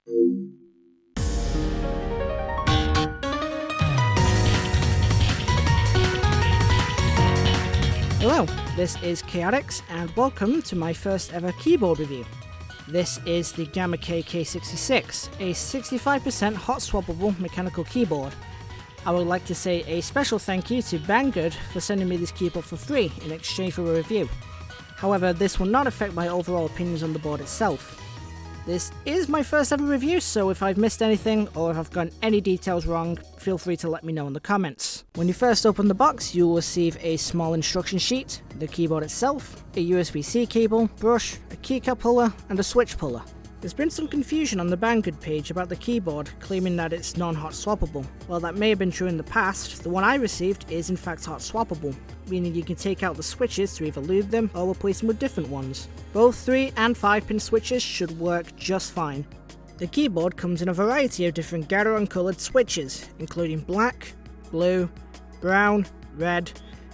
Hello, this is Chaotix and welcome to my first ever keyboard review. This is the GamaKay K66, a 65% hot-swappable mechanical keyboard. I would like to say a special thank you to Banggood for sending me this keyboard for free in exchange for a review. However, this will not affect my overall opinions on the board itself. This is my first ever review, so if I've missed anything or if I've gotten any details wrong, feel free to let me know in the comments. When you first open the box, you will receive a small instruction sheet, the keyboard itself, a USB-C cable, brush, a keycap puller, and a switch puller. There's been some confusion on the Banggood page about the keyboard, claiming that it's non-hot swappable. While that may have been true in the past, the one I received is in fact hot swappable, meaning you can take out the switches to either lube them or replace them with different ones. Both 3 and 5 pin switches should work just fine. The keyboard comes in a variety of different Gateron coloured switches, including black, blue, brown, red,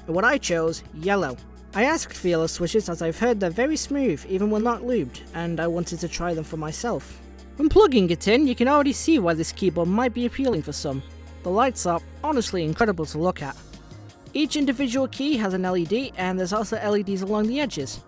and what I chose, yellow. I asked for yellow switches as I've heard they're very smooth even when not lubed, and I wanted to try them for myself. When plugging it in, you can already see why this keyboard might be appealing for some. The lights are honestly incredible to look at. Each individual key has an LED, and there's also LEDs along the edges.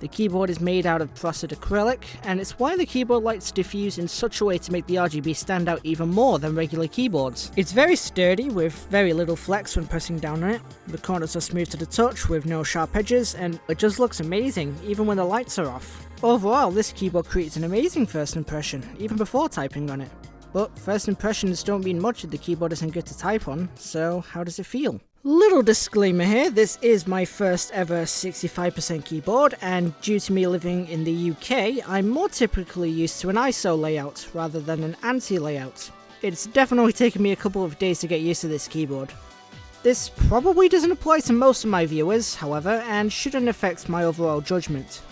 The keyboard is made out of frosted acrylic, and it's why the keyboard lights diffuse in such a way to make the RGB stand out even more than regular keyboards. It's very sturdy with very little flex when pressing down on it. The corners are smooth to the touch with no sharp edges, and it just looks amazing even when the lights are off. Overall, this keyboard creates an amazing first impression, even before typing on it. But first impressions don't mean much if the keyboard isn't good to type on, so how does it feel? Little disclaimer here, this is my first ever 65% keyboard, and due to me living in the UK, I'm more typically used to an ISO layout rather than an ANSI layout. It's definitely taken me a couple of days to get used to this keyboard. This probably doesn't apply to most of my viewers, however, and shouldn't affect my overall judgment.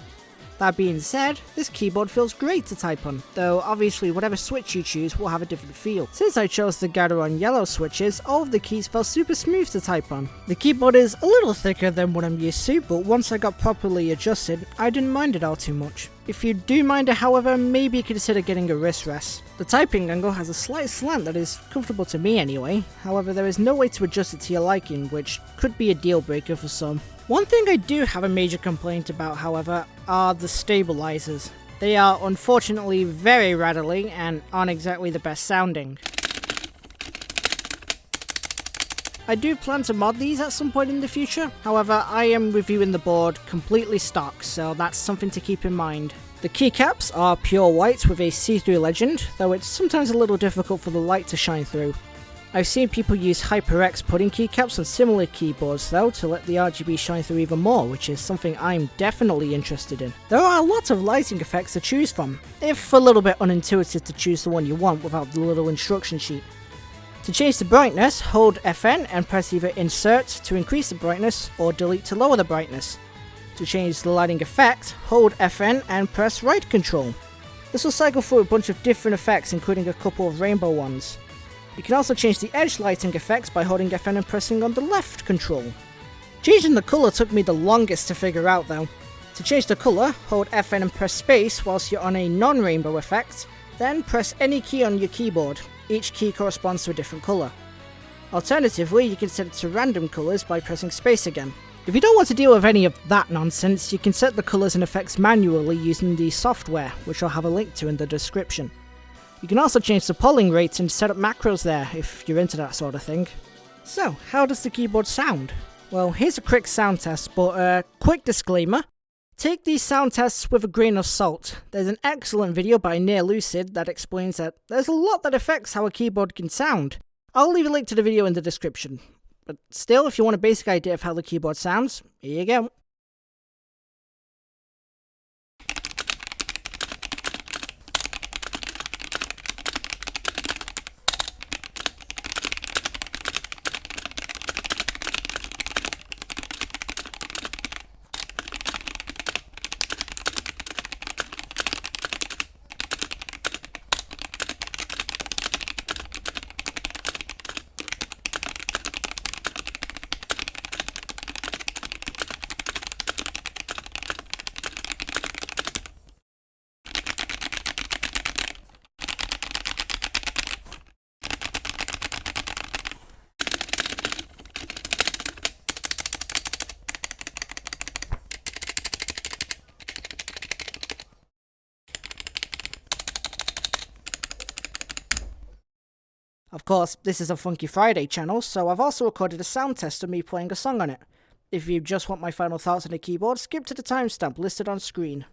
That being said, this keyboard feels great to type on, though obviously whatever switch you choose will have a different feel. Since I chose the Gateron yellow switches, all of the keys felt super smooth to type on. The keyboard is a little thicker than what I'm used to, but once I got properly adjusted, I didn't mind it all too much. If you do mind it, however, maybe consider getting a wrist rest. The typing angle has a slight slant that is comfortable to me anyway, however there is no way to adjust it to your liking, which could be a deal breaker for some. One thing I do have a major complaint about, however, are the stabilizers. They are unfortunately very rattly and aren't exactly the best sounding. I do plan to mod these at some point in the future, however I am reviewing the board completely stock, so that's something to keep in mind. The keycaps are pure white with a see-through legend, though it's sometimes a little difficult for the light to shine through. I've seen people use HyperX pudding keycaps on similar keyboards though to let the RGB shine through even more, which is something I'm definitely interested in. There are a lot of lighting effects to choose from, if a little bit unintuitive to choose the one you want without the little instruction sheet. To change the brightness, hold FN and press either Insert to increase the brightness or Delete to lower the brightness. To change the lighting effect, hold FN and press Right Control. This will cycle through a bunch of different effects, including a couple of rainbow ones. You can also change the edge lighting effects by holding FN and pressing on the left control. Changing the colour took me the longest to figure out though. To change the colour, hold FN and press space whilst you're on a non-rainbow effect, then press any key on your keyboard. Each key corresponds to a different colour. Alternatively, you can set it to random colours by pressing space again. If you don't want to deal with any of that nonsense, you can set the colours and effects manually using the software, which I'll have a link to in the description. You can also change the polling rates and set up macros there if you're into that sort of thing. So, how does the keyboard sound? Well, here's a quick sound test, but quick disclaimer. Take these sound tests with a grain of salt. There's an excellent video by Near Lucid that explains that there's a lot that affects how a keyboard can sound. I'll leave a link to the video in the description. But still, if you want a basic idea of how the keyboard sounds, here you go. Of course, this is a Funky Friday channel, so I've also recorded a sound test of me playing a song on it. If you just want my final thoughts on the keyboard, skip to the timestamp listed on screen.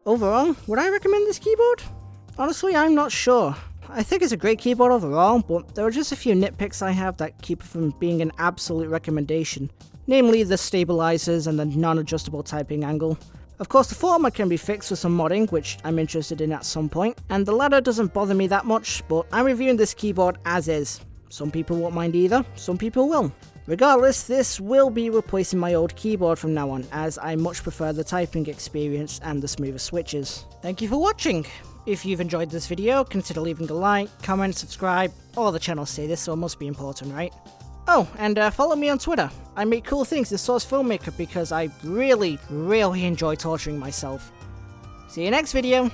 Overall, would I recommend this keyboard? Honestly, I'm not sure. I think it's a great keyboard overall, but there are just a few nitpicks I have that keep it from being an absolute recommendation. Namely, the stabilizers and the non-adjustable typing angle. Of course, the former can be fixed with some modding, which I'm interested in at some point, and the latter doesn't bother me that much, but I'm reviewing this keyboard as is. Some people won't mind either, some people will. Regardless, this will be replacing my old keyboard from now on, as I much prefer the typing experience and the smoother switches. Thank you for watching! If you've enjoyed this video, consider leaving a like, comment, subscribe. All the channels say this, so it must be important, right? Oh, and follow me on Twitter. I make cool things as Source Filmmaker because I really enjoy torturing myself. See you next video!